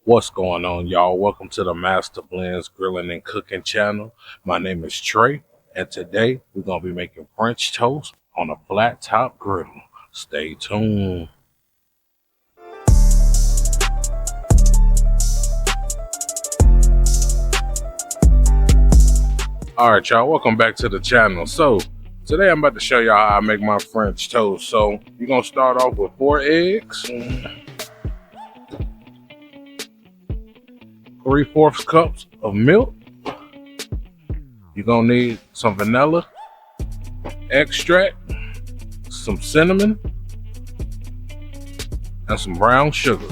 What's going on, y'all? Welcome to the Mastablendz Grilling and Cooking channel. My name is Trey, and today we're going to be making French toast on a flat top griddle. Stay tuned. Alright, y'all, welcome back to the channel. So, today I'm about to show y'all how I make my French toast. So, you're going to start off with 4 eggs. 3/4 cups of milk. You're gonna need some vanilla extract, some cinnamon, and some brown sugar.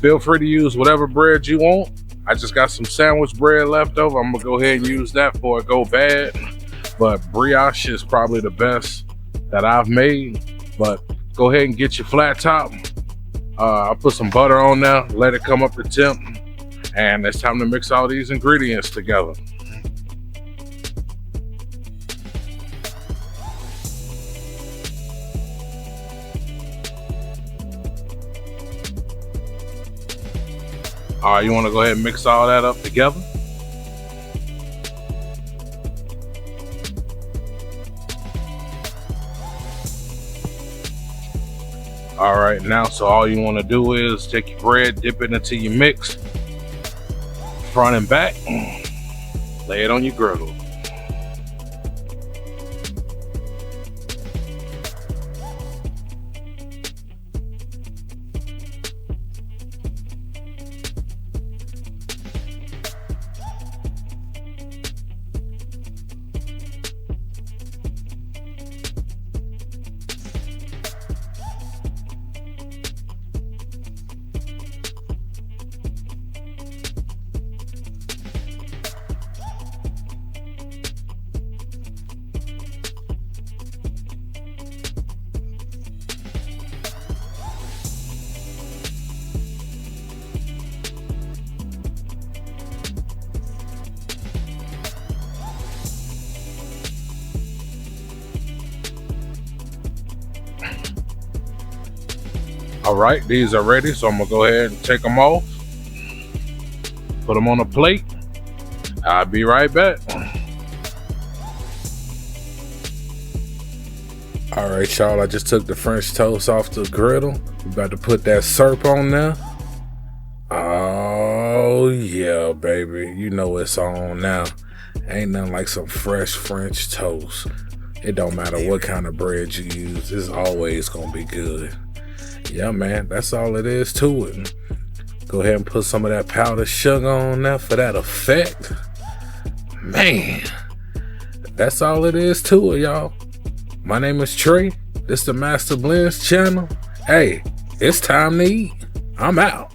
Feel free to use whatever bread you want. I just got some sandwich bread left over. I'm gonna go ahead and use that before it go bad. But brioche is probably the best that I've made. But go ahead and get your flat top. I put some butter on there, let it come up to temp, and it's time to mix all these ingredients together. All right, you want to go ahead and mix all that up together. All right, now, so all you want to do is take your bread, dip it into your mix, front and back, lay it on your griddle. All right, these are ready, so I'm gonna go ahead and take them off, put them on a plate. I'll be right back. All right, y'all, I just took the French toast off the griddle. We about to put that syrup on there. Oh yeah, baby, you know it's on now. Ain't nothing like some fresh French toast. It don't matter what kind of bread you use, it's always gonna be good. Yeah, man, that's all it is to it. Go ahead and put some of that powdered sugar on there for that effect. Man, that's all it is to it, y'all. My name is Trey. This is the Mastablendz channel. Hey, it's time to eat. I'm out.